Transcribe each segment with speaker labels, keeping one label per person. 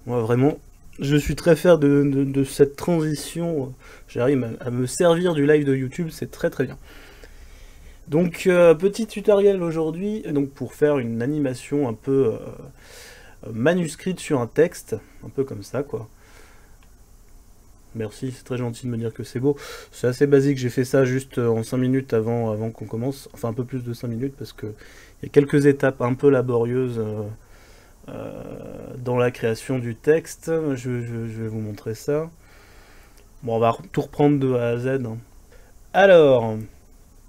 Speaker 1: Moi, vraiment, je suis très fier de cette transition. J'arrive à me servir du live de YouTube, c'est très très bien. Donc, petit tutoriel aujourd'hui, donc pour faire une animation un peu manuscrite sur un texte, un peu comme ça, quoi. Merci, c'est très gentil de me dire que c'est beau. C'est assez basique, j'ai fait ça juste en 5 minutes avant qu'on commence. Enfin, un peu plus de 5 minutes, parce que il y a quelques étapes un peu laborieuses dans la création du texte. Je vais vous montrer ça. Bon, on va tout reprendre de A à Z, hein. Alors,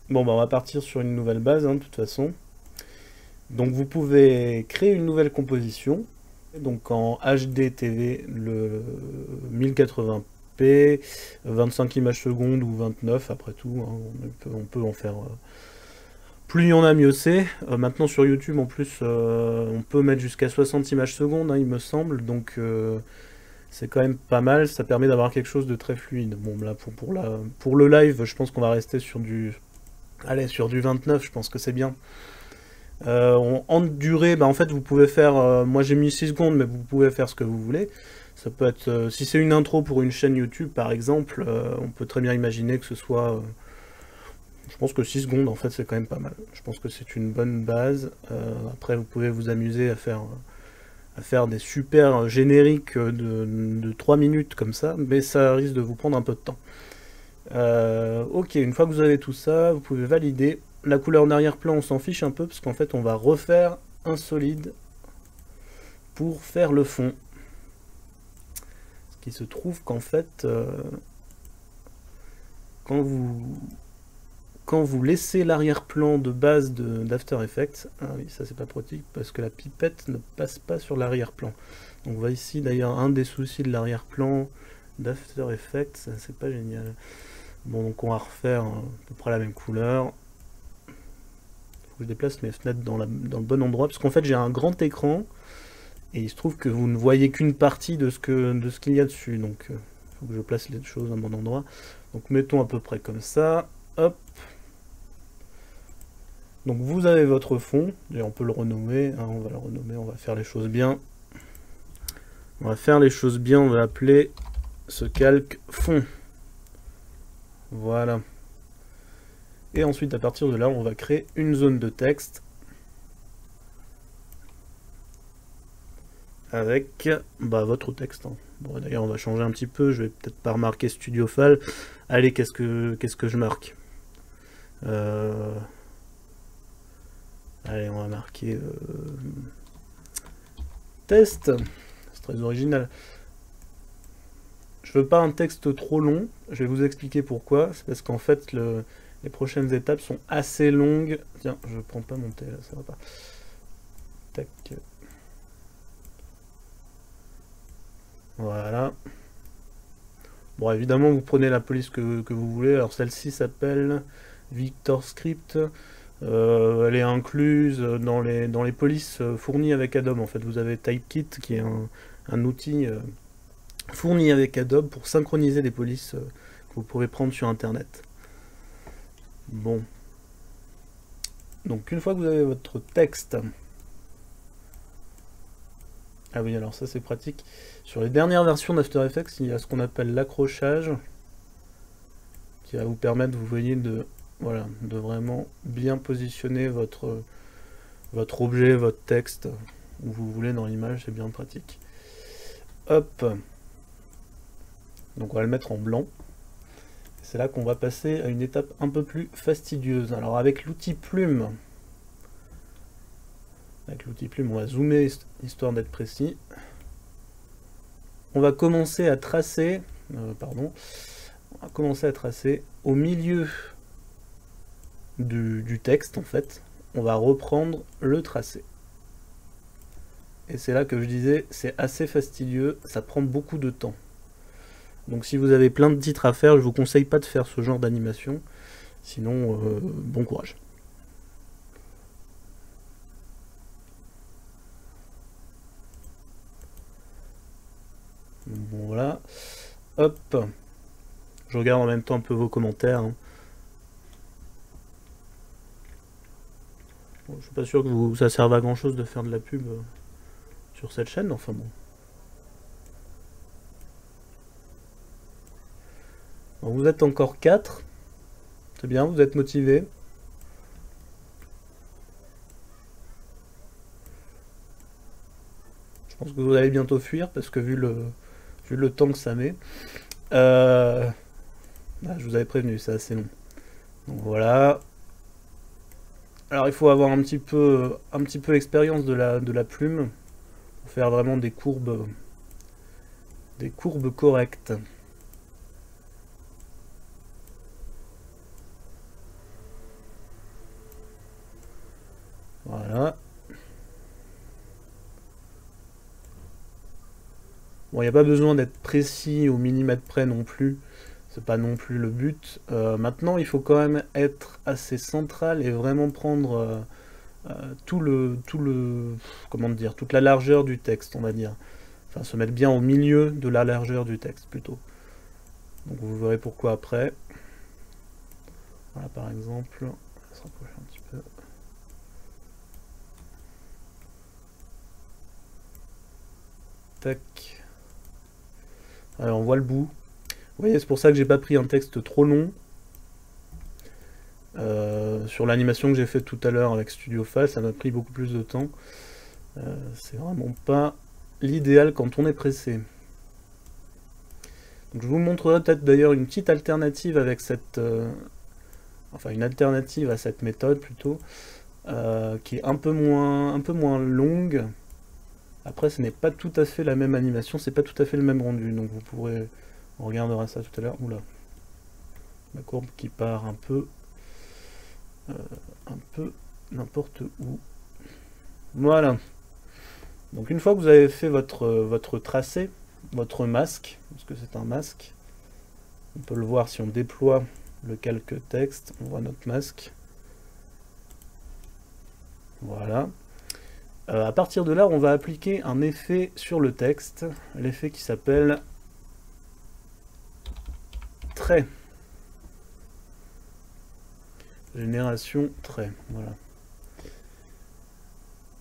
Speaker 1: bon, bah, on va partir sur une nouvelle base, hein, de toute façon. Donc, vous pouvez créer une nouvelle composition. Donc, en HDTV, le 1080p, 25 images secondes ou 29, après tout, hein, on peut en faire. Plus il y en a, mieux c'est. Maintenant, sur YouTube, en plus, on peut mettre jusqu'à 60 images secondes, hein, il me semble. Donc, c'est quand même pas mal, ça permet d'avoir quelque chose de très fluide. Bon, là, pour le live, je pense qu'on va rester sur allez, sur du 29, je pense que c'est bien. En durée, bah, en fait, vous pouvez faire... moi, j'ai mis 6 secondes, mais vous pouvez faire ce que vous voulez. Ça peut être... si c'est une intro pour une chaîne YouTube, par exemple, on peut très bien imaginer que ce soit... je pense que 6 secondes, en fait, c'est quand même pas mal. Je pense que c'est une bonne base. Après, vous pouvez vous amuser à faire des super génériques de 3 minutes comme ça, mais ça risque de vous prendre un peu de temps. Ok, une fois que vous avez tout ça, vous pouvez valider. La couleur d'arrière-plan, on s'en fiche un peu, parce qu'en fait, on va refaire un solide pour faire le fond. Ce qui se trouve qu'en fait, quand vous, quand vous laissez l'arrière-plan de base d'After Effects, ah oui, ça c'est pas pratique, parce que la pipette ne passe pas sur l'arrière-plan. Donc on voit ici d'ailleurs un des soucis de l'arrière-plan d'After Effects, c'est pas génial. Bon, donc on va refaire à peu près la même couleur. Faut que je déplace mes fenêtres dans le bon endroit, parce qu'en fait j'ai un grand écran, et il se trouve que vous ne voyez qu'une partie de ce qu'il y a dessus, donc il faut que je place les choses à bon endroit. Donc mettons à peu près comme ça, hop. Donc vous avez votre fond, et on peut le renommer, hein, on va le renommer, on va faire les choses bien. On va faire les choses bien, on va appeler ce calque fond. Voilà. Et ensuite, à partir de là, on va créer une zone de texte avec votre texte, hein. Bon, d'ailleurs, on va changer un petit peu. Je vais peut-être pas remarquer Studiofile. Allez, qu'est-ce que je marque? Allez, on va marquer test. C'est très original. Je veux pas un texte trop long. Je vais vous expliquer pourquoi. C'est parce qu'en fait, les prochaines étapes sont assez longues. Tiens, je prends pas mon thé là, ça va pas. Tac. Voilà. Bon, évidemment, vous prenez la police que vous voulez. Alors, celle-ci s'appelle Victor Script. Elle est incluse dans les polices fournies avec Adobe. En fait, vous avez Typekit, qui est un outil fourni avec Adobe pour synchroniser des polices que vous pouvez prendre sur Internet. Bon. Donc, une fois que vous avez votre texte... Ah oui, alors ça c'est pratique. Sur les dernières versions d'After Effects, il y a ce qu'on appelle l'accrochage, qui va vous permettre, vous voyez, voilà, de vraiment bien positionner votre objet, votre texte, où vous voulez dans l'image, c'est bien pratique. Hop. Donc on va le mettre en blanc. C'est là qu'on va passer à une étape un peu plus fastidieuse. Alors avec l'outil plume, on va zoomer histoire d'être précis. On va commencer à tracer, on va commencer à tracer au milieu du texte en fait. On va reprendre le tracé. Et c'est là que je disais, c'est assez fastidieux, ça prend beaucoup de temps. Donc si vous avez plein de titres à faire, je vous conseille pas de faire ce genre d'animation. Sinon, bon courage. Bon voilà. Hop. Je regarde en même temps un peu vos commentaires, hein. Bon, je suis pas sûr que ça serve à grand chose de faire de la pub sur cette chaîne, enfin bon. Alors, vous êtes encore 4. C'est bien, vous êtes motivé. Je pense que vous allez bientôt fuir parce que vu le temps que ça met. Ah, je vous avais prévenu, c'est assez long. Donc voilà. Alors il faut avoir un petit peu l'expérience de la plume pour faire vraiment des courbes correctes. Voilà. Bon, il n'y a pas besoin d'être précis au millimètre près non plus. C'est pas non plus le but. Maintenant, il faut quand même être assez central et vraiment prendre comment dire, toute la largeur du texte, on va dire. Enfin, se mettre bien au milieu de la largeur du texte, plutôt. Donc vous verrez pourquoi après. Voilà, par exemple, on va se rapprocher un petit peu. Tac. Alors, on voit le bout. Vous voyez, c'est pour ça que j'ai pas pris un texte trop long. Sur l'animation que j'ai faite tout à l'heure avec StudioFall, ça m'a pris beaucoup plus de temps. C'est vraiment pas l'idéal quand on est pressé. Donc, je vous montrerai peut-être d'ailleurs une petite alternative avec cette... enfin, une alternative à cette méthode plutôt, qui est un peu moins longue. Après, ce n'est pas tout à fait la même animation, c'est pas tout à fait le même rendu, donc vous pourrez... On regardera ça tout à l'heure. Oula. Ma courbe qui part un peu n'importe où. Voilà. Donc une fois que vous avez fait votre tracé, votre masque, parce que c'est un masque, on peut le voir si on déploie le calque texte, on voit notre masque. Voilà. À partir de là, on va appliquer un effet sur le texte, l'effet qui s'appelle trait. Génération trait, voilà.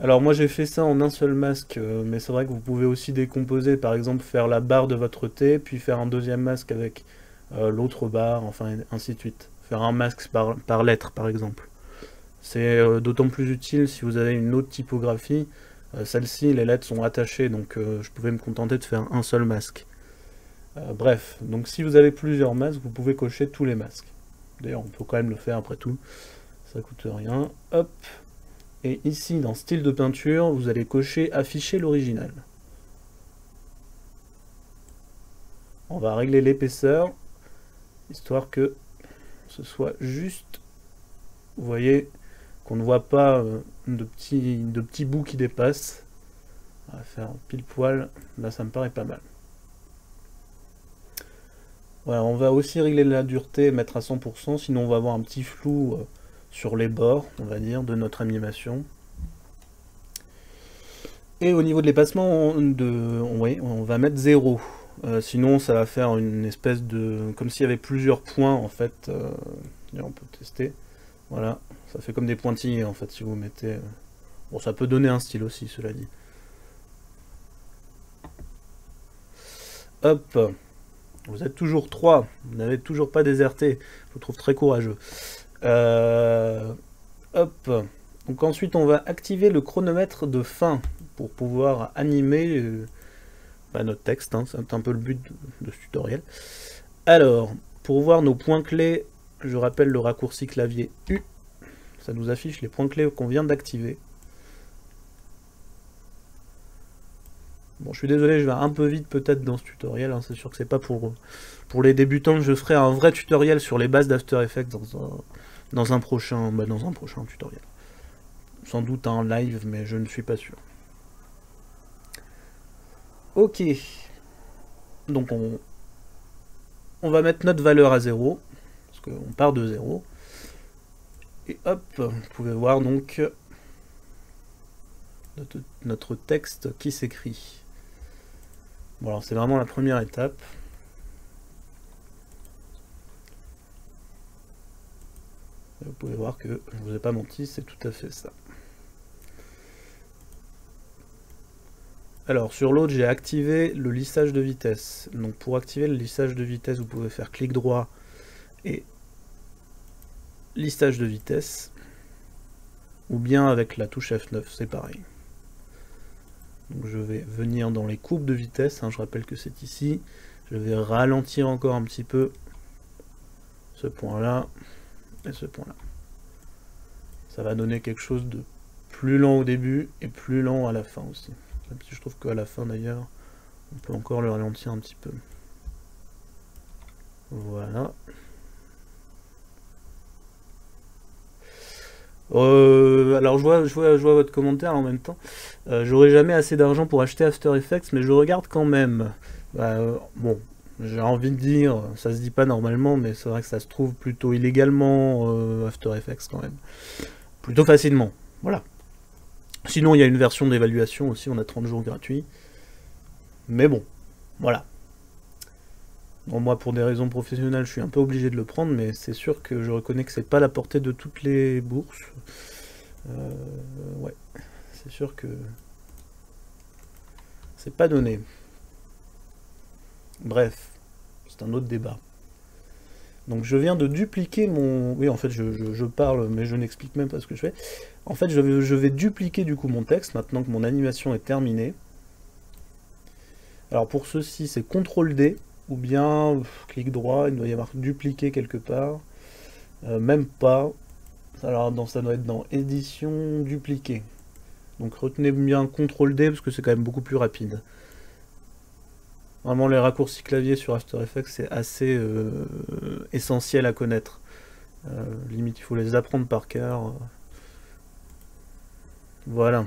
Speaker 1: Alors moi j'ai fait ça en un seul masque, mais c'est vrai que vous pouvez aussi décomposer, par exemple faire la barre de votre T, puis faire un deuxième masque avec l'autre barre, enfin ainsi de suite. Faire un masque par lettre par exemple. C'est d'autant plus utile si vous avez une autre typographie. Celle-ci, les lettres sont attachées, donc je pouvais me contenter de faire un seul masque. Bref, donc si vous avez plusieurs masques, vous pouvez cocher tous les masques. D'ailleurs, on peut quand même le faire après tout, ça coûte rien. Hop. Et ici, dans style de peinture, vous allez cocher afficher l'original. On va régler l'épaisseur, histoire que ce soit juste, vous voyez, qu'on ne voit pas de petits bouts qui dépassent. On va faire pile poil, là ça me paraît pas mal. Voilà, on va aussi régler la dureté, mettre à 100%, sinon on va avoir un petit flou sur les bords, on va dire, de notre animation. Et au niveau de l'espacement, on va mettre 0. Sinon, ça va faire une espèce de... comme s'il y avait plusieurs points, en fait. On peut tester. Voilà, ça fait comme des pointillés, en fait, si vous mettez... Bon, ça peut donner un style aussi, cela dit. Hop. Vous êtes toujours 3. Vous n'avez toujours pas déserté. Je vous trouve très courageux. Hop. Donc ensuite, on va activer le chronomètre de fin pour pouvoir animer notre texte. Hein. C'est un peu le but de ce tutoriel. Alors, pour voir nos points clés, je rappelle le raccourci clavier U. Ça nous affiche les points clés qu'on vient d'activer. Bon, je suis désolé, je vais un peu vite peut-être dans ce tutoriel. Hein. C'est sûr que c'est pas pour les débutants. Je ferai un vrai tutoriel sur les bases d'After Effects dans un prochain tutoriel. Sans doute un live, mais je ne suis pas sûr. Ok. Donc on va mettre notre valeur à 0, parce qu'on part de 0. Et hop, vous pouvez voir donc notre texte qui s'écrit. Bon, alors c'est vraiment la première étape. Et vous pouvez voir que je ne vous ai pas menti, c'est tout à fait ça. Alors sur l'autre, j'ai activé le lissage de vitesse. Donc pour activer le lissage de vitesse, vous pouvez faire clic droit et listage de vitesse, ou bien avec la touche F9, c'est pareil. Donc je vais venir dans les courbes de vitesse, hein, je rappelle que c'est ici. Je vais ralentir encore un petit peu ce point-là et ce point-là. Ça va donner quelque chose de plus lent au début et plus lent à la fin aussi. Même si je trouve qu'à la fin d'ailleurs, on peut encore le ralentir un petit peu. Voilà. Alors je vois votre commentaire en même temps. J'aurai jamais assez d'argent pour acheter After Effects, mais je regarde quand même. Bon, j'ai envie de dire, ça se dit pas normalement, mais c'est vrai que ça se trouve plutôt illégalement After Effects quand même. Plutôt facilement, voilà. Sinon il y a une version d'évaluation aussi, on a 30 jours gratuits. Mais bon, voilà. Bon, moi pour des raisons professionnelles je suis un peu obligé de le prendre, mais c'est sûr que je reconnais que c'est pas la portée de toutes les bourses. Ouais, c'est sûr que c'est pas donné. Bref, c'est un autre débat. Donc je viens de dupliquer mon... Oui, en fait, je parle, mais je n'explique même pas ce que je fais. En fait, je vais dupliquer du coup mon texte, maintenant que mon animation est terminée. Alors pour ceci, c'est CTRL-D, ou bien clic droit, il doit y avoir dupliquer quelque part. Même pas. Alors ça doit être dans édition, dupliquer. Donc retenez bien CTRL-D, parce que c'est quand même beaucoup plus rapide. Vraiment, les raccourcis clavier sur After Effects, c'est assez essentiel à connaître. Limite, il faut les apprendre par cœur. Voilà.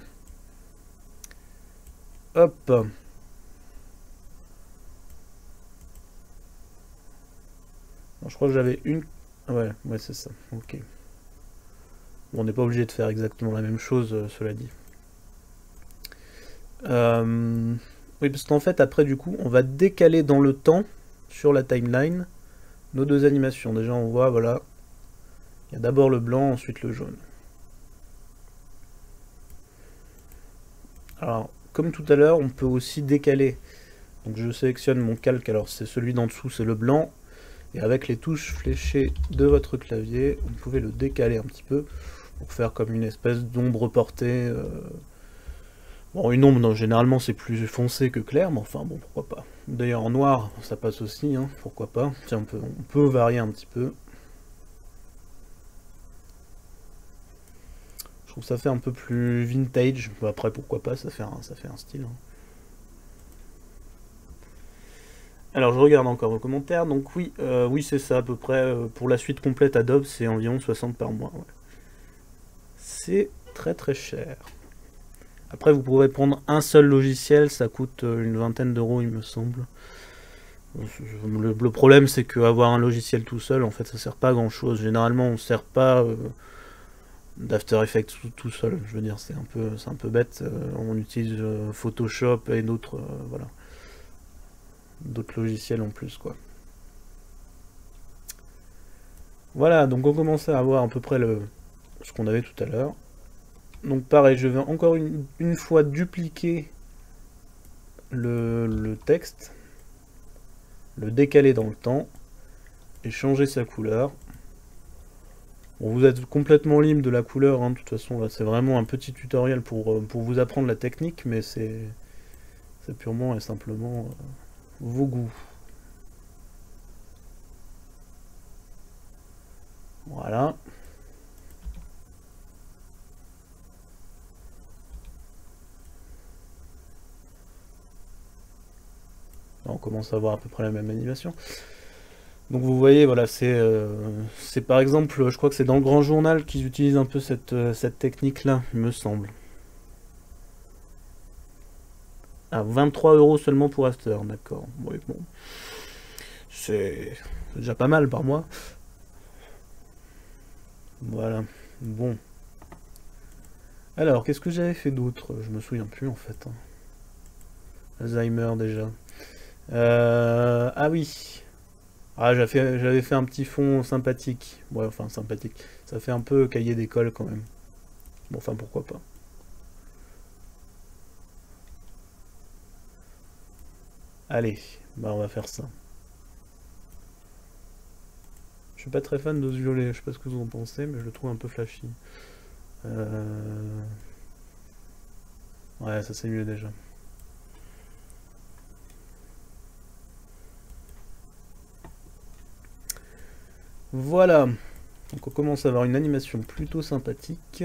Speaker 1: Hop. Alors, je crois que j'avais une... Ouais, c'est ça. Ok. Bon, on n'est pas obligé de faire exactement la même chose, cela dit. Oui, parce qu'en fait, après, du coup, on va décaler dans le temps, sur la timeline, nos deux animations. Déjà, on voit, voilà, il y a d'abord le blanc, ensuite le jaune. Alors, comme tout à l'heure, on peut aussi décaler. Donc je sélectionne mon calque, alors c'est celui d'en dessous, c'est le blanc. Et avec les touches fléchées de votre clavier, vous pouvez le décaler un petit peu pour faire comme une espèce d'ombre portée. Bon, une ombre, non, généralement c'est plus foncé que clair, mais enfin bon, pourquoi pas. D'ailleurs en noir, ça passe aussi, hein, pourquoi pas. Tiens, on peut varier un petit peu. Je trouve que ça fait un peu plus vintage. Bon, après, pourquoi pas, ça fait un style. Hein. Alors je regarde encore vos commentaires, donc oui, oui c'est ça à peu près, pour la suite complète Adobe c'est environ 60 par mois. Ouais. C'est très très cher. Après vous pourrez prendre un seul logiciel, ça coûte une vingtaine d'euros il me semble. Le problème c'est qu'avoir un logiciel tout seul en fait ça sert pas à grand chose. Généralement on sert pas d'After Effects tout seul, je veux dire c'est un peu bête, on utilise Photoshop et d'autres voilà, d'autres logiciels en plus quoi. Voilà, donc on commence à avoir à peu près ce qu'on avait tout à l'heure. Donc pareil, je vais encore une fois dupliquer le texte, le décaler dans le temps, et changer sa couleur. Bon, vous êtes complètement libre de la couleur, hein, de toute façon, là c'est vraiment un petit tutoriel pour vous apprendre la technique, mais c'est purement et simplement vos goûts. Voilà. Là, on commence à voir à peu près la même animation. Donc vous voyez, voilà, c'est par exemple, je crois que c'est dans le Grand Journal qu'ils utilisent un peu cette technique-là, il me semble. Ah, 23 € seulement pour After, d'accord. Oui, bon. C'est déjà pas mal par mois. Voilà. Bon. Alors, qu'est-ce que j'avais fait d'autre? Je me souviens plus en fait. Hein. Alzheimer déjà. Ah oui. Ah, j'avais fait un petit fond sympathique. Ouais, enfin sympathique. Ça fait un peu cahier d'école quand même. Bon, enfin pourquoi pas. Allez, bah on va faire ça. suis pas très fan de ce violet, je sais pas ce que vous en pensez, mais je le trouve un peu flashy. Ouais, ça c'est mieux déjà. Voilà, donc on commence à avoir une animation plutôt sympathique.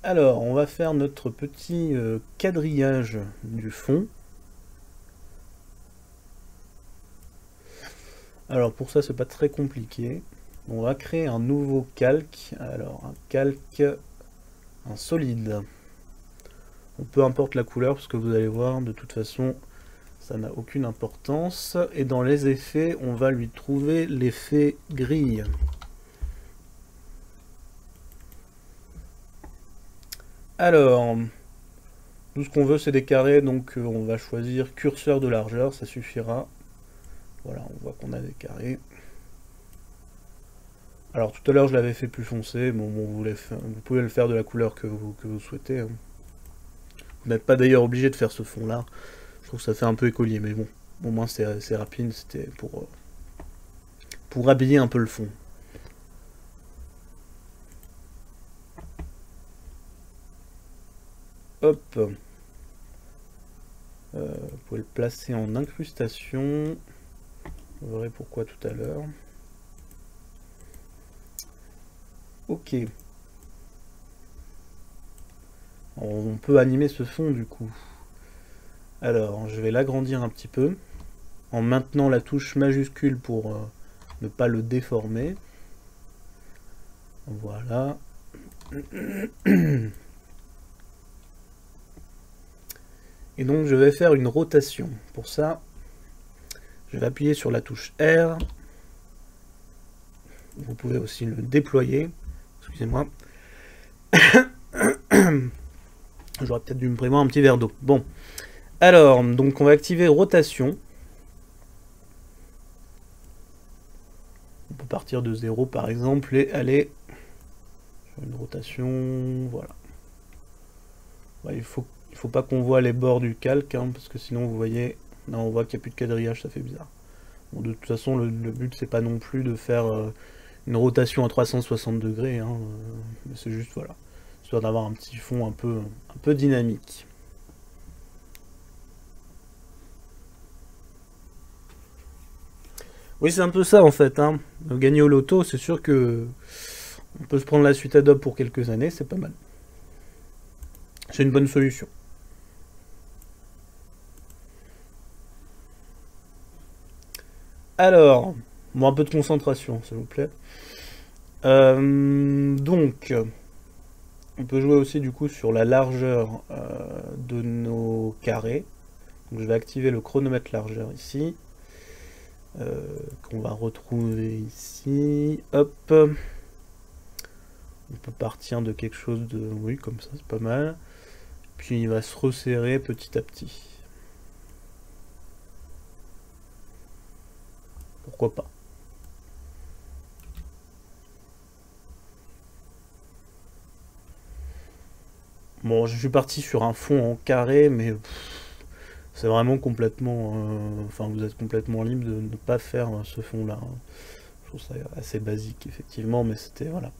Speaker 1: Alors, on va faire notre petit quadrillage du fond. Alors pour ça, c'est pas très compliqué. On va créer un nouveau calque. Alors, un calque, un solide. Peu importe la couleur, parce que vous allez voir, de toute façon, ça n'a aucune importance. Et dans les effets, on va lui trouver l'effet grille. Alors, tout ce qu'on veut, c'est des carrés, donc on va choisir curseur de largeur, ça suffira. Voilà, on voit qu'on a des carrés. Alors tout à l'heure, je l'avais fait plus foncé, bon, vous pouvez le faire de la couleur que vous souhaitez. Hein. Vous n'êtes pas d'ailleurs obligé de faire ce fond-là. Je trouve que ça fait un peu écolier, mais bon, au moins c'est rapide, c'était pour habiller un peu le fond. Hop. Vous pouvez le placer en incrustation. Vous verrez pourquoi tout à l'heure. Ok. On peut animer ce fond du coup. Alors, je vais l'agrandir un petit peu, en maintenant la touche majuscule pour ne pas le déformer. Voilà. Et donc je vais faire une rotation. Pour ça, je vais appuyer sur la touche R. Vous pouvez aussi le déployer. Excusez-moi. J'aurais peut-être dû me prévoir un petit verre d'eau. Bon. Alors, donc on va activer rotation. On peut partir de 0 par exemple et aller sur une rotation. Voilà. Ouais, il faut pas qu'on voit les bords du calque, hein, parce que sinon vous voyez, là on voit qu'il n'y a plus de quadrillage, ça fait bizarre. Bon, de toute façon, le but c'est pas non plus de faire une rotation à 360 degrés, hein, c'est juste voilà, histoire d'avoir un petit fond un peu dynamique. Oui, c'est un peu ça en fait. Hein. Gagner au loto, c'est sûr que on peut se prendre la suite Adobe pour quelques années, c'est pas mal. C'est une bonne solution. Alors, bon, un peu de concentration, s'il vous plaît. Donc, on peut jouer aussi du coup sur la largeur de nos carrés. Donc, je vais activer le chronomètre largeur ici, qu'on va retrouver ici. Hop. On peut partir de quelque chose de... Oui, comme ça, c'est pas mal. Puis il va se resserrer petit à petit. Pourquoi pas. Bon, je suis parti sur un fond en carré, mais c'est vraiment complètement... Enfin, vous êtes complètement libre de ne pas faire ce fond-là. Je trouve ça assez basique, effectivement, mais c'était... Voilà.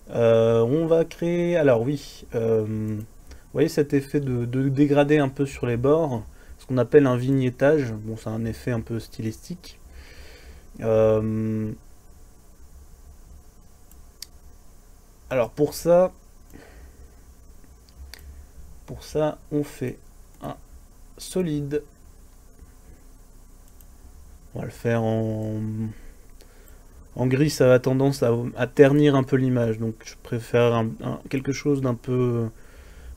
Speaker 1: On va créer... Alors oui, vous voyez cet effet de dégradé un peu sur les bords, ce qu'on appelle un vignettage. Bon, c'est un effet un peu stylistique. Alors pour ça, on fait un solide. On va le faire en gris, ça a tendance à ternir un peu l'image, donc je préfère quelque chose d'un peu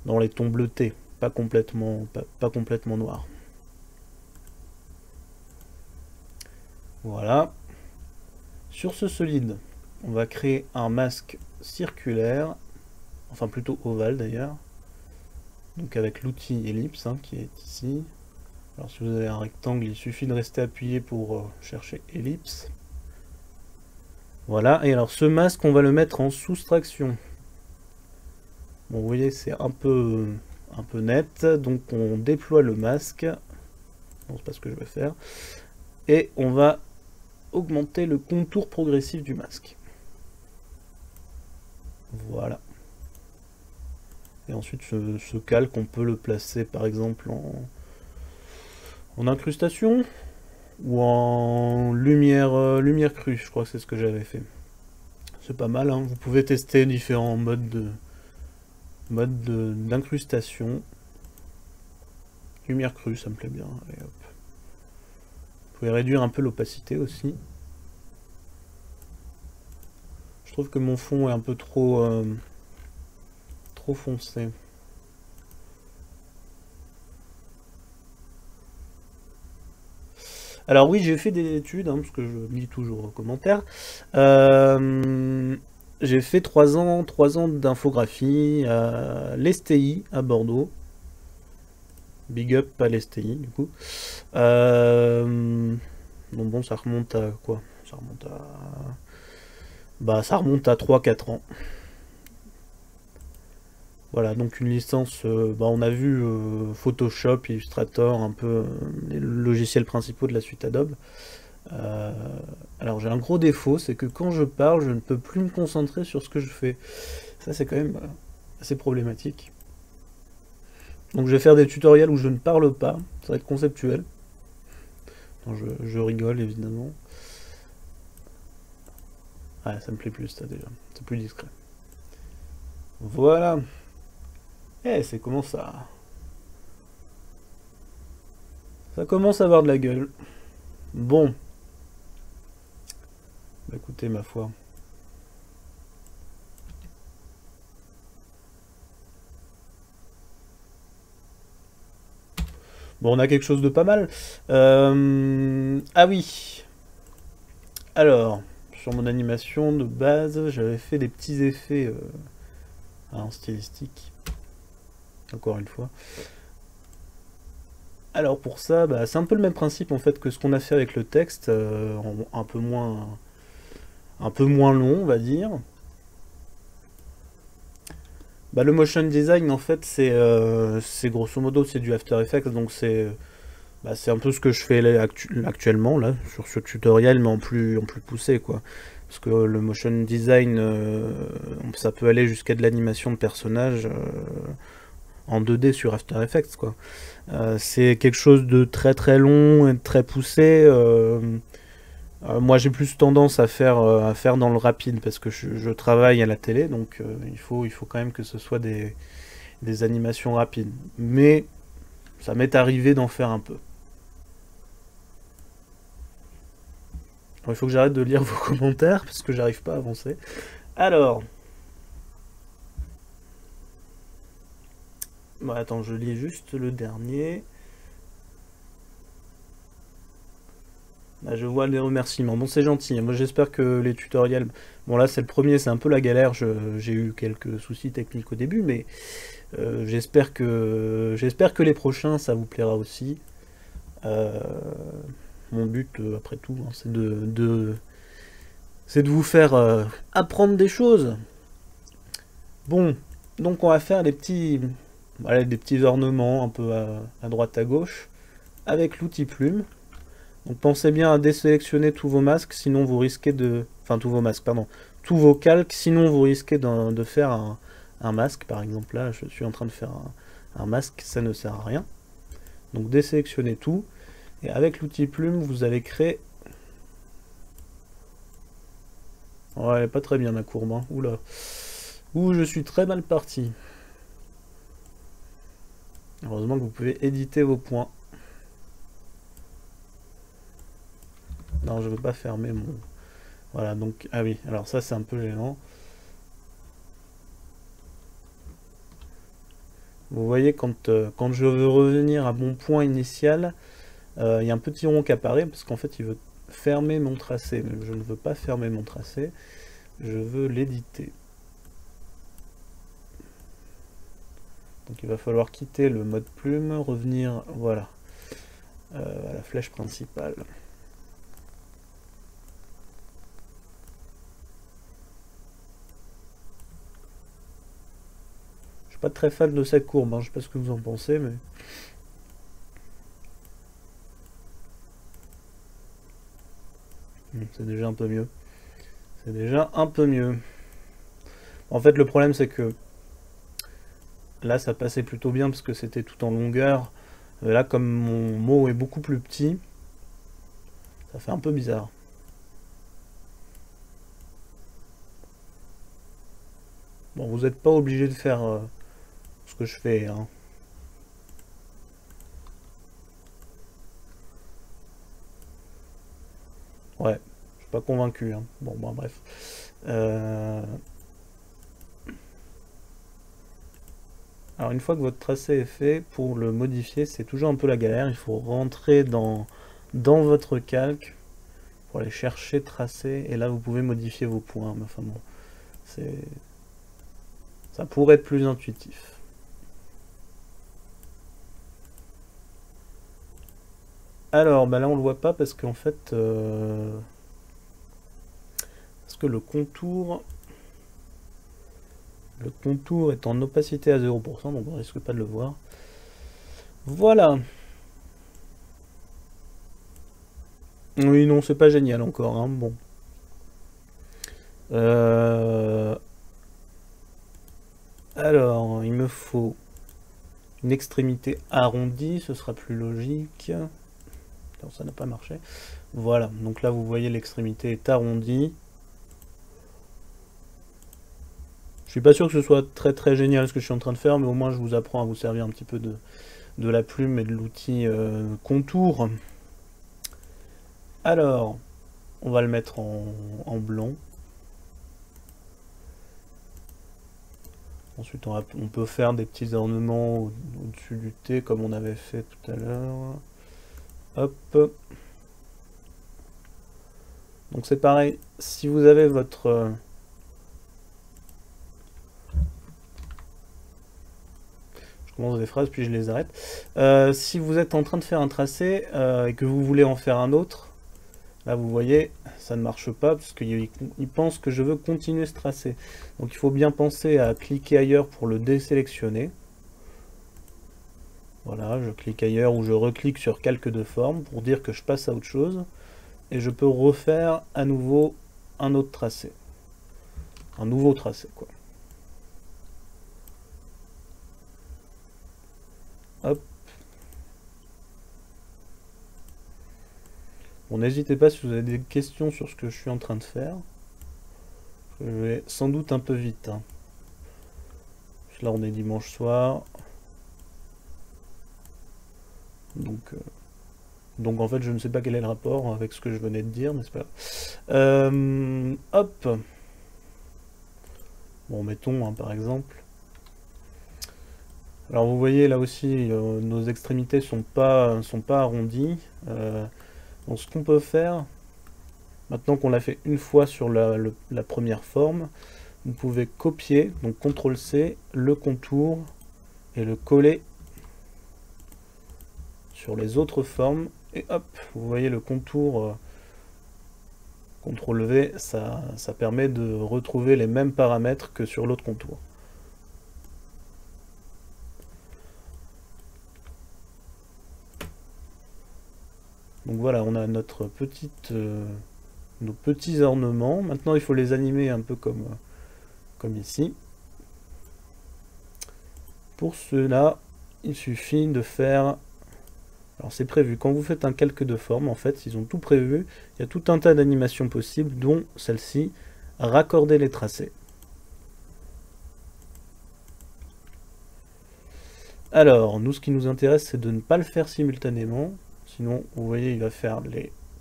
Speaker 1: dans les tons bleutés, pas complètement noir. Voilà. Sur ce solide, on va créer un masque circulaire, enfin plutôt ovale d'ailleurs, donc avec l'outil ellipse hein, qui est ici. Alors si vous avez un rectangle, il suffit de rester appuyé pour chercher ellipse. Voilà, et alors ce masque, on va le mettre en soustraction. Bon, vous voyez, c'est un peu net, donc on déploie le masque. non, c'est pas ce que je vais faire. Et on va augmenter le contour progressif du masque. Voilà. Et ensuite, ce calque, on peut le placer par exemple en incrustation ou en lumière crue. Je crois que c'est ce que j'avais fait. C'est pas mal, hein. Vous pouvez tester différents modes d'incrustation. Lumière crue, ça me plaît bien. Allez, hop. Vous pouvez réduire un peu l'opacité aussi. Je trouve que mon fond est un peu trop foncé. Alors oui, j'ai fait des études, hein, parce que je lis toujours aux commentaires. J'ai fait 3 ans d'infographie à l'STI à Bordeaux. Big up à l'STI, du coup. Bon, ça remonte à quoi? Ça remonte à... Bah, ça remonte à 3-4 ans. Voilà, donc une licence, on a vu Photoshop, Illustrator, un peu les logiciels principaux de la suite Adobe. Alors j'ai un gros défaut, c'est que quand je parle, je ne peux plus me concentrer sur ce que je fais. Ça c'est quand même assez problématique. Donc je vais faire des tutoriels où je ne parle pas, ça va être conceptuel. Non, je rigole évidemment. Ouais, ça me plaît plus ça déjà, c'est plus discret. Voilà. Eh, c'est comment ça? Ça commence à avoir de la gueule. Bon. Bah écoutez, ma foi. Bon, on a quelque chose de pas mal. Ah oui. Alors, sur mon animation de base, j'avais fait des petits effets en stylistique. Encore une fois. Alors pour ça, bah, c'est un peu le même principe en fait que ce qu'on a fait avec le texte, un peu moins long, on va dire. Bah, le motion design, en fait, c'est grosso modo c'est du After Effects, donc c'est un peu ce que je fais là, actuellement là sur ce tutoriel, mais en plus poussé quoi. Parce que le motion design, ça peut aller jusqu'à de l'animation de personnages en 2D sur After Effects quoi. C'est quelque chose de très très long et de très poussé. Moi j'ai plus tendance à faire dans le rapide parce que je travaille à la télé, donc il faut quand même que ce soit des animations rapides. Mais ça m'est arrivé d'en faire un peu. Alors, il faut que j'arrête de lire vos commentaires parce que j'arrive pas à avancer. Alors, bon, attends, je lis juste le dernier. Bah, je vois les remerciements. Bon, c'est gentil. Moi, j'espère que les tutoriels. Bon, là, c'est le premier, c'est un peu la galère. J'ai eu quelques soucis techniques au début, mais j'espère que les prochains, ça vous plaira aussi. Euh, Mon but, après tout, hein, c'est de vous faire apprendre des choses. Bon, donc on va faire voilà, des petits ornements un peu à droite à gauche avec l'outil plume. Donc pensez bien à désélectionner tous vos masques, sinon vous risquez de... Enfin tous vos masques, pardon. Tous vos calques, sinon vous risquez de faire un masque. Par exemple là, je suis en train de faire un masque, ça ne sert à rien. Donc désélectionnez tout. Et avec l'outil plume, vous allez créer... Ouais, elle est pas très bien ma courbe, hein. Oula. Ouh, je suis très mal parti. Heureusement que vous pouvez éditer vos points. Non, je veux pas fermer mon... Voilà, donc... Ah oui, alors ça c'est un peu gênant. Vous voyez, quand je veux revenir à mon point initial, il y a un petit rond qui apparaît, parce qu'en fait il veut fermer mon tracé. Mais je ne veux pas fermer mon tracé, je veux l'éditer. Donc il va falloir quitter le mode plume, revenir, voilà, à la flèche principale. Je suis pas très fan de cette courbe, hein, je sais pas ce que vous en pensez, mais... C'est déjà un peu mieux. C'est déjà un peu mieux. En fait, le problème, c'est que là, ça passait plutôt bien parce que c'était tout en longueur. Là, comme mon mot est beaucoup plus petit, ça fait un peu bizarre. Bon, vous n'êtes pas obligé de faire ce que je fais, hein. Ouais, je suis pas convaincu, hein. Bon, bref. Alors, une fois que votre tracé est fait, pour le modifier, c'est toujours un peu la galère. Il faut rentrer dans votre calque pour aller chercher tracé, et là, vous pouvez modifier vos points. Mais enfin bon, ça pourrait être plus intuitif. Alors, bah là on le voit pas parce qu'en fait, parce que le contour est en opacité à 0%, donc on risque pas de le voir. Voilà. Oui, non, c'est pas génial encore, hein. Bon. Alors, il me faut une extrémité arrondie, ce sera plus logique. Non, ça n'a pas marché. Voilà, donc là vous voyez l'extrémité est arrondie. Je suis pas sûr que ce soit très très génial ce que je suis en train de faire, mais au moins je vous apprends à vous servir un petit peu de la plume et de l'outil contour. Alors, on va le mettre en blanc. Ensuite, on peut faire des petits ornements au-dessus du T comme on avait fait tout à l'heure. Hop. Donc c'est pareil, si vous avez votre... je commence des phrases puis je les arrête. Si vous êtes en train de faire un tracé et que vous voulez en faire un autre, là vous voyez, ça ne marche pas parce qu'il pense que je veux continuer ce tracé. Donc il faut bien penser à cliquer ailleurs pour le désélectionner. Voilà, je clique ailleurs ou je reclique sur calque de forme pour dire que je passe à autre chose. Et je peux refaire à nouveau un autre tracé. Un nouveau tracé, quoi. Hop. Bon, n'hésitez pas si vous avez des questions sur ce que je suis en train de faire. Je vais sans doute un peu vite, hein. Là, on est dimanche soir. Donc en fait, je ne sais pas quel est le rapport avec ce que je venais de dire, n'est-ce pas? Hop. Bon, mettons, hein, par exemple. Alors vous voyez là aussi, nos extrémités sont pas arrondies. Donc ce qu'on peut faire, maintenant qu'on l'a fait une fois sur la première forme, vous pouvez copier, donc CTRL-C, le contour et le coller sur les autres formes. Et hop, vous voyez le contour, CTRL-V, ça permet de retrouver les mêmes paramètres que sur l'autre contour. Donc voilà, on a nos petits ornements. Maintenant, il faut les animer un peu comme ici. Pour cela, il suffit de faire... Alors c'est prévu, quand vous faites un calque de forme, en fait, ils ont tout prévu. Il y a tout un tas d'animations possibles, dont celle-ci, raccorder les tracés. Alors, nous, ce qui nous intéresse, c'est de ne pas le faire simultanément. Sinon, vous voyez, il va faire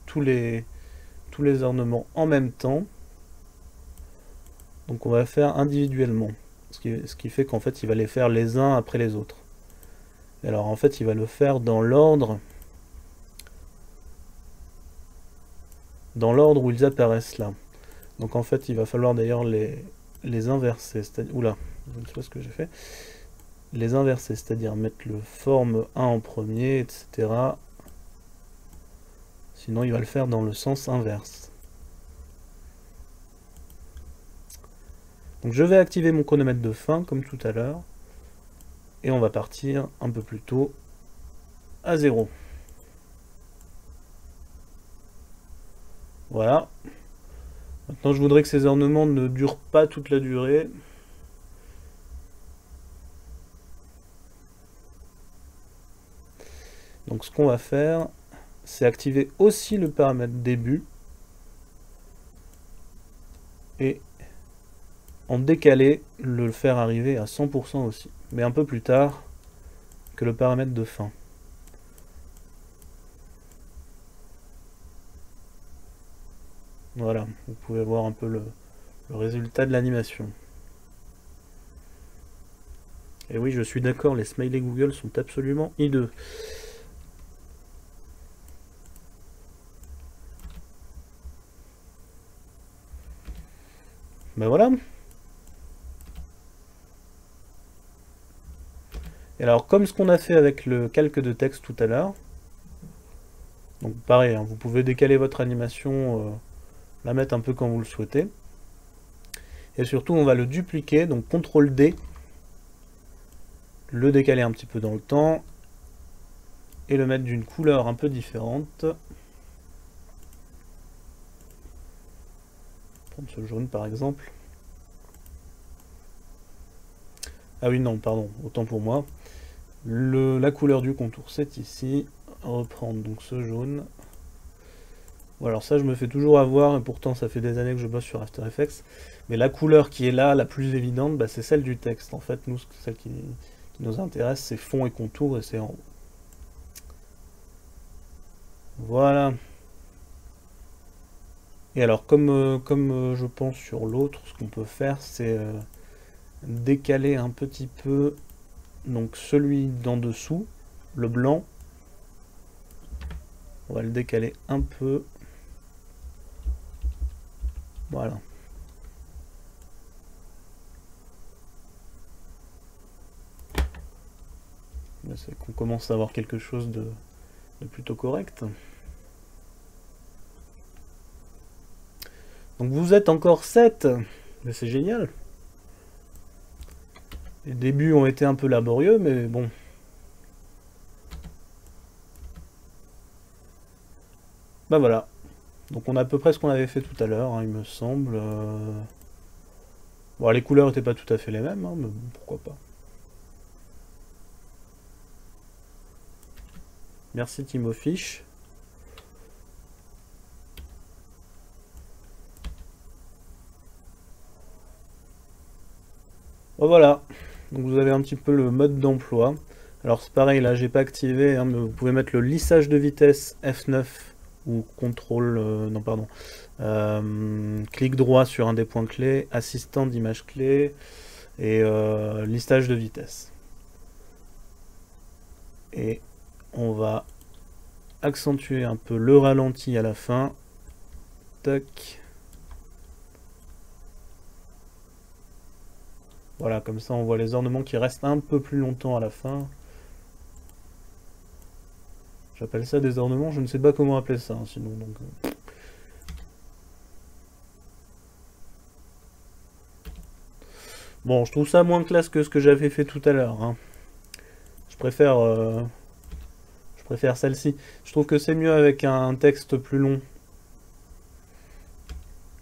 Speaker 1: tous les ornements en même temps. Donc on va faire individuellement. Ce qui fait qu'en fait, il va les faire les uns après les autres. Et alors en fait, il va le faire dans l'ordre où ils apparaissent là. Donc en fait, il va falloir d'ailleurs les inverser. Oula, je ne sais pas ce que j'ai fait. Les inverser, c'est-à-dire mettre le forme 1 en premier, etc. Sinon, il va le faire dans le sens inverse. Donc je vais activer mon chronomètre de fin, comme tout à l'heure. Et on va partir un peu plus tôt à 0. Voilà. Maintenant, je voudrais que ces ornements ne durent pas toute la durée. Donc ce qu'on va faire, c'est activer aussi le paramètre début. Et en décalé, le faire arriver à 100% aussi. Mais un peu plus tard que le paramètre de fin. Voilà, vous pouvez voir un peu le résultat de l'animation. Et oui, je suis d'accord, les smileys Google sont absolument hideux. Ben voilà. Et alors, comme ce qu'on a fait avec le calque de texte tout à l'heure, donc pareil, hein, vous pouvez décaler votre animation, la mettre un peu quand vous le souhaitez. Et surtout, on va le dupliquer, donc CTRL D, le décaler un petit peu dans le temps, et le mettre d'une couleur un peu différente. Prendre ce jaune par exemple. Ah oui, non, pardon, autant pour moi. La couleur du contour, c'est ici. Reprendre donc ce jaune. Bon, alors ça, je me fais toujours avoir, et pourtant ça fait des années que je bosse sur After Effects. Mais la couleur qui est là, la plus évidente, bah, c'est celle du texte. En fait, nous, celle qui nous intéresse, c'est fond et contour, et c'est en haut. Voilà. Et alors, comme je pense sur l'autre, ce qu'on peut faire, c'est décaler un petit peu donc celui d'en dessous, le blanc. On va le décaler un peu. Voilà. C'est qu'on commence à avoir quelque chose de plutôt correct. Donc vous êtes encore 7. Mais c'est génial. Les débuts ont été un peu laborieux, mais bon. Bah voilà. Donc on a à peu près ce qu'on avait fait tout à l'heure, hein, il me semble. Bon, les couleurs n'étaient pas tout à fait les mêmes, hein, mais bon, pourquoi pas. Merci Timofiche. Bon, voilà. Donc vous avez un petit peu le mode d'emploi. Alors c'est pareil, là j'ai pas activé, hein, mais vous pouvez mettre le lissage de vitesse F9 ou contrôle, non pardon, clic droit sur un des points clés, assistant d'image clé et lissage de vitesse. Et on va accentuer un peu le ralenti à la fin. Tac. Voilà, comme ça on voit les ornements qui restent un peu plus longtemps à la fin. J'appelle ça des ornements, je ne sais pas comment appeler ça, hein, sinon donc... Bon, je trouve ça moins classe que ce que j'avais fait tout à l'heure. Hein. Je préfère celle-ci. Je trouve que c'est mieux avec un texte plus long.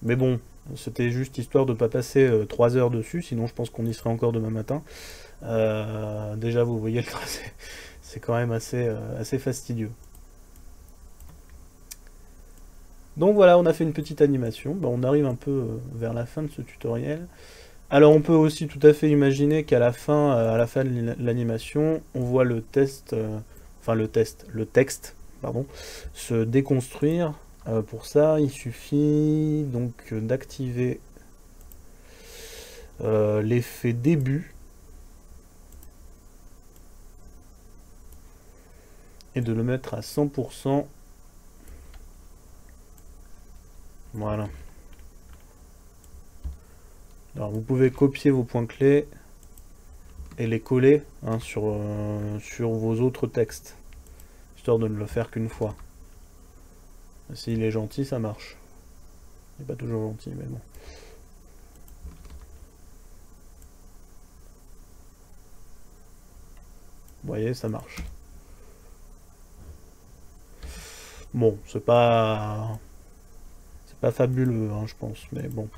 Speaker 1: Mais bon, c'était juste histoire de ne pas passer 3 heures dessus, sinon je pense qu'on y serait encore demain matin. Déjà, vous voyez le tracé, c'est quand même assez fastidieux. Donc voilà, on a fait une petite animation. Ben, on arrive un peu vers la fin de ce tutoriel. Alors on peut aussi tout à fait imaginer qu'à la fin de l'animation, on voit le texte, pardon, se déconstruire. Pour ça, il suffit donc d'activer l'effet début et de le mettre à 100%. Voilà. Alors vous pouvez copier vos points clés et les coller hein, sur vos autres textes, histoire de ne le faire qu'une fois. S'il est gentil, ça marche. Il n'est pas toujours gentil, mais bon. Vous voyez, ça marche. Bon, c'est pas C'est pas fabuleux, hein, je pense, mais bon.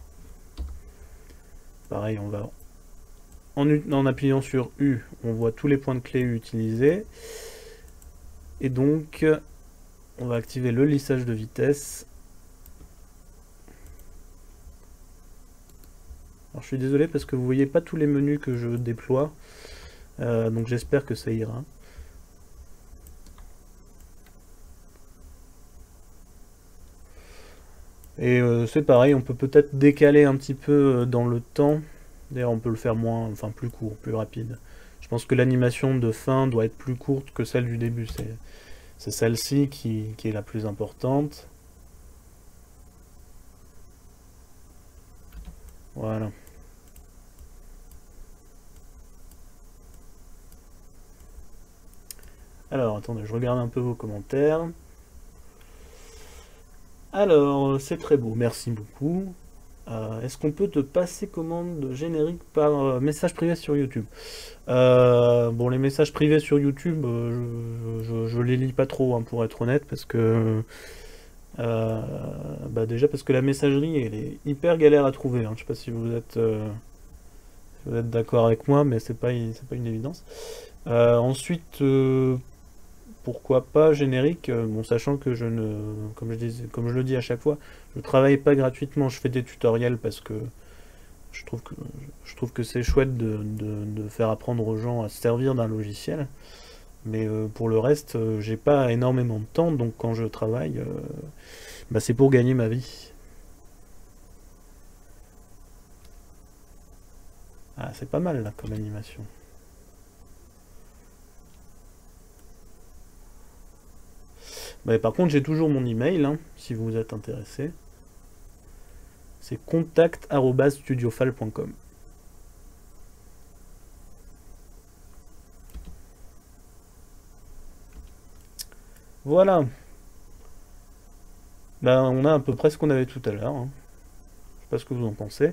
Speaker 1: Pareil, on va... En appuyant sur U, on voit tous les points de clé utilisés. Et donc, on va activer le lissage de vitesse. Alors, je suis désolé parce que vous voyez pas tous les menus que je déploie. Donc j'espère que ça ira. Et c'est pareil, on peut peut-être décaler un petit peu dans le temps. D'ailleurs, on peut le faire plus court, plus rapide. Je pense que l'animation de fin doit être plus courte que celle du début. C'est celle-ci qui est la plus importante. Voilà. Alors, attendez, je regarde un peu vos commentaires. Alors, c'est très beau, merci beaucoup. Est-ce qu'on peut te passer commande générique par message privé sur YouTube? Bon, les messages privés sur YouTube, je les lis pas trop, hein, pour être honnête, parce que... déjà parce que la messagerie, elle est hyper galère à trouver, hein. Je sais pas si vous êtes d'accord avec moi, mais c'est pas une évidence. Ensuite, pourquoi pas générique, bon, sachant que comme je le dis à chaque fois, je travaille pas gratuitement, je fais des tutoriels parce que je trouve que c'est chouette de faire apprendre aux gens à se servir d'un logiciel. Mais pour le reste, j'ai pas énormément de temps, donc quand je travaille, c'est pour gagner ma vie. Ah, c'est pas mal là comme animation. Par contre, j'ai toujours mon email, hein, si vous êtes intéressé. C'est contact@studiofal.com. Voilà. On a à peu près ce qu'on avait tout à l'heure, hein. Je sais pas ce que vous en pensez.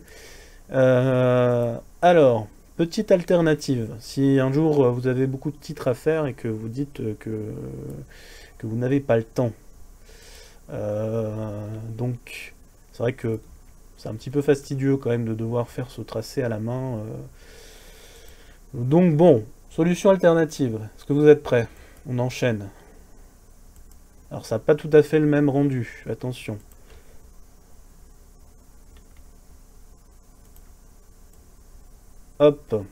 Speaker 1: Alors, petite alternative. Si un jour vous avez beaucoup de titres à faire et que vous dites que vous n'avez pas le temps. Donc, c'est vrai que c'est un petit peu fastidieux quand même de devoir faire ce tracé à la main. Donc bon, solution alternative. Est-ce que vous êtes prêts? On enchaîne. Alors ça n'a pas tout à fait le même rendu, attention. Hop.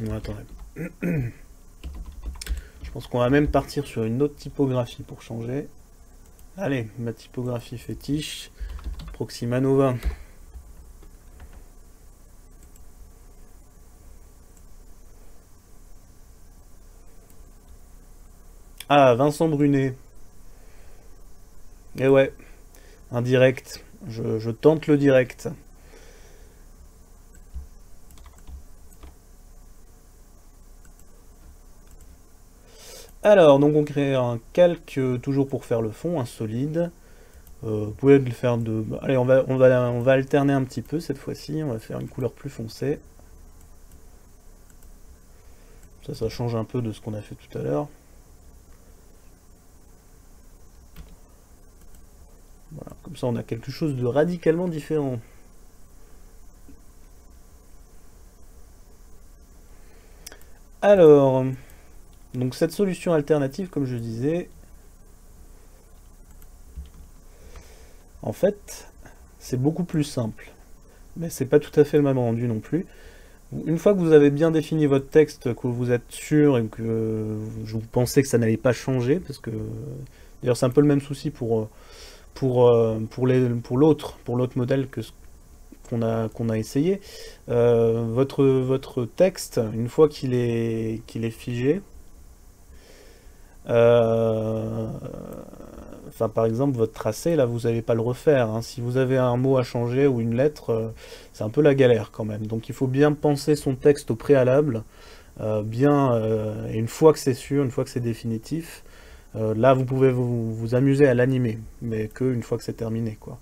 Speaker 1: Non, attendez. Je pense qu'on va même partir sur une autre typographie pour changer. Allez, ma typographie fétiche. Proxima Nova. Ah, Vincent Brunet. Eh ouais, un direct. Je tente le direct. Alors, donc on crée un calque toujours pour faire le fond, un solide. Vous pouvez le faire de... Allez, on va alterner un petit peu cette fois-ci. On va faire une couleur plus foncée. Ça change un peu de ce qu'on a fait tout à l'heure. Voilà, comme ça on a quelque chose de radicalement différent. Alors, donc cette solution alternative, comme je disais, en fait, c'est beaucoup plus simple. Mais c'est pas tout à fait le même rendu non plus. Une fois que vous avez bien défini votre texte, que vous êtes sûr et que vous pensez que ça n'allait pas changer, parce que d'ailleurs c'est un peu le même souci pour l'autre modèle qu'on a essayé. Votre texte, une fois qu'il est figé, par exemple, votre tracé, là, vous n'allez pas le refaire, hein. Si vous avez un mot à changer ou une lettre, c'est un peu la galère quand même. Donc il faut bien penser son texte au préalable, et une fois que c'est sûr, une fois que c'est définitif, là vous pouvez vous amuser à l'animer, mais que une fois que c'est terminé, quoi.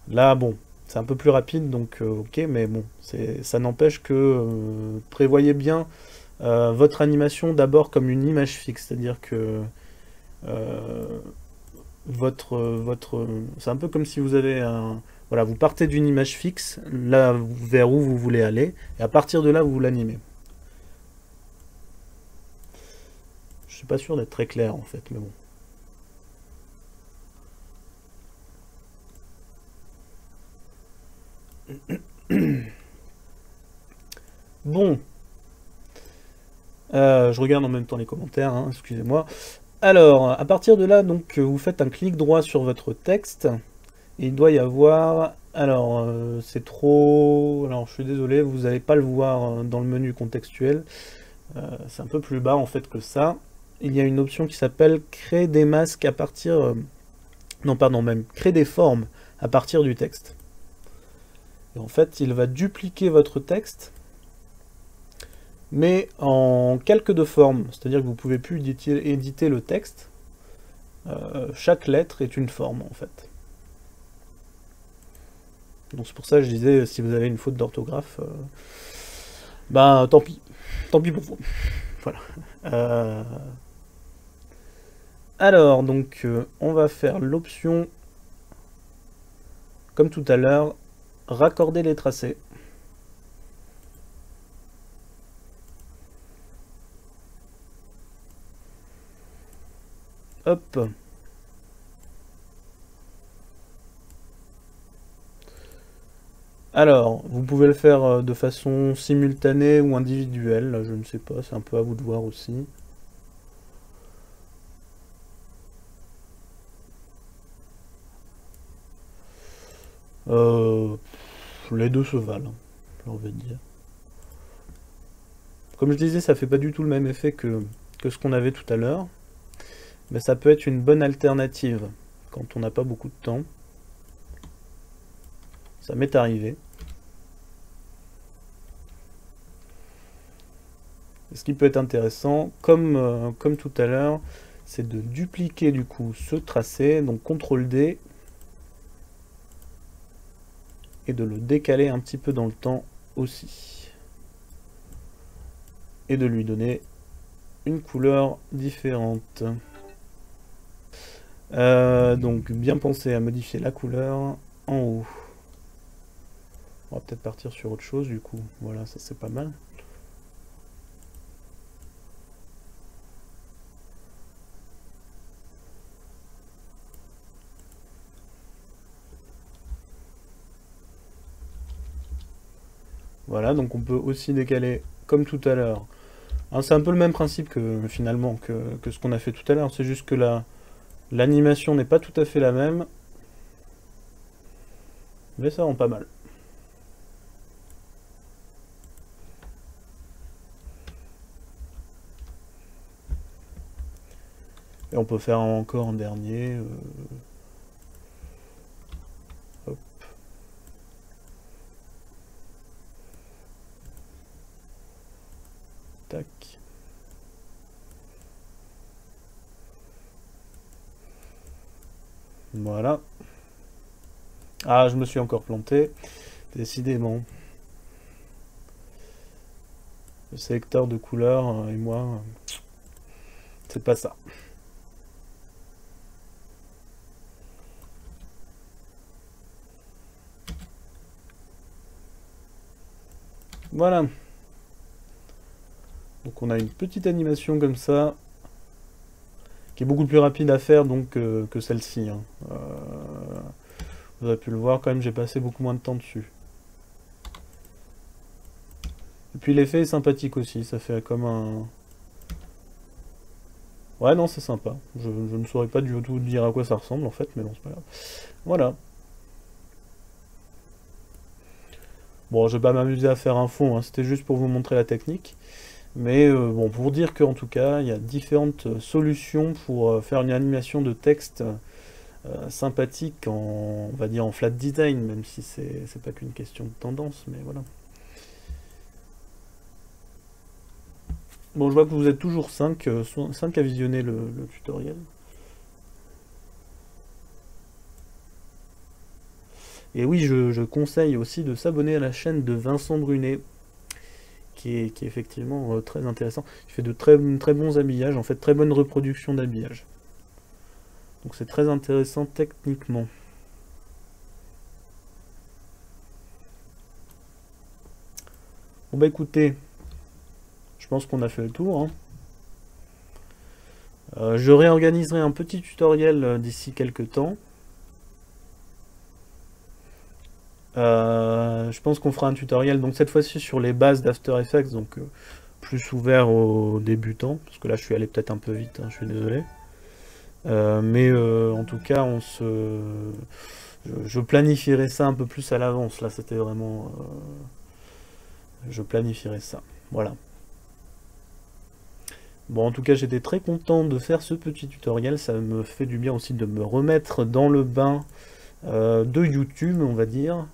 Speaker 1: Là, bon, c'est un peu plus rapide, donc ok, mais bon, ça n'empêche que prévoyez bien votre animation d'abord comme une image fixe, c'est-à-dire que C'est un peu comme si vous avez un... Voilà, vous partez d'une image fixe, là vers où vous voulez aller, et à partir de là, vous l'animez. Je suis pas sûr d'être très clair en fait, mais bon. Bon. Je regarde en même temps les commentaires, hein, excusez-moi. Alors, à partir de là, donc, vous faites un clic droit sur votre texte. Et il doit y avoir... Alors, c'est trop... Alors, je suis désolé, vous n'allez pas le voir dans le menu contextuel. C'est un peu plus bas, en fait, que ça. Il y a une option qui s'appelle créer des masques à partir... Non, pardon, même créer des formes à partir du texte. Et en fait, il va dupliquer votre texte, mais en calque de forme. C'est-à-dire que vous ne pouvez plus éditer le texte. Chaque lettre est une forme, en fait. Donc c'est pour ça que je disais, si vous avez une faute d'orthographe, ben tant pis. Tant pis pour vous. Voilà. Alors, donc, on va faire l'option, comme tout à l'heure, raccorder les tracés. Hop. Alors, vous pouvez le faire de façon simultanée ou individuelle, je ne sais pas, c'est un peu à vous de voir aussi. Les deux se valent, j'ai envie de dire. Comme je disais, ça fait pas du tout le même effet que ce qu'on avait tout à l'heure, mais ça peut être une bonne alternative quand on n'a pas beaucoup de temps. Ça m'est arrivé. Et ce qui peut être intéressant, comme tout à l'heure, c'est de dupliquer du coup ce tracé, donc CTRL D, et de le décaler un petit peu dans le temps aussi. Et de lui donner une couleur différente. Donc bien penser à modifier la couleur en haut. On va peut-être partir sur autre chose du coup. Voilà, ça c'est pas mal. Voilà, donc on peut aussi décaler comme tout à l'heure. C'est un peu le même principe que finalement que ce qu'on a fait tout à l'heure. C'est juste que l'animation n'est pas tout à fait la même. Mais ça rend pas mal. Et on peut faire encore un dernier. Hop. Tac. Voilà. Ah, je me suis encore planté. Décidément. Le sélecteur de couleurs et moi, c'est pas ça. Voilà. Donc on a une petite animation comme ça, qui est beaucoup plus rapide à faire donc que celle-ci. Hein. Vous avez pu le voir quand même, j'ai passé beaucoup moins de temps dessus. Et puis l'effet est sympathique aussi, ça fait comme un... Ouais non c'est sympa, je ne saurais pas du tout dire à quoi ça ressemble en fait, mais bon c'est pas grave. Voilà. Bon je vais pas m'amuser à faire un fond, hein, c'était juste pour vous montrer la technique. Mais bon, pour dire qu'en tout cas, il y a différentes solutions pour faire une animation de texte sympathique en, on va dire, en flat design, même si c'est pas qu'une question de tendance, mais voilà. Bon, je vois que vous êtes toujours 5 à visionner le tutoriel. Et oui, je conseille aussi de s'abonner à la chaîne de Vincent Brunet, qui est effectivement très intéressant. Il fait de très bons habillages, en fait, très bonne reproduction d'habillage. Donc c'est très intéressant techniquement. Bon bah écoutez, je pense qu'on a fait le tour, hein. Je réorganiserai un petit tutoriel d'ici quelques temps. Je pense qu'on fera un tutoriel, donc cette fois-ci sur les bases d'After Effects, donc plus ouvert aux débutants, parce que là je suis allé peut-être un peu vite, hein, je suis désolé. Mais en tout cas, je planifierai ça un peu plus à l'avance. Là, c'était vraiment... je planifierai ça. Voilà. Bon, en tout cas, j'étais très content de faire ce petit tutoriel. Ça me fait du bien aussi de me remettre dans le bain de YouTube, on va dire.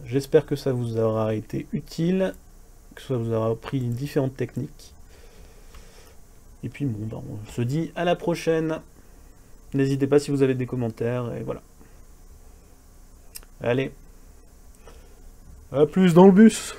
Speaker 1: J'espère que ça vous aura été utile, que ça vous aura appris différentes techniques. Et puis, bon, ben, on se dit à la prochaine. N'hésitez pas si vous avez des commentaires, et voilà. Allez. À plus dans le bus.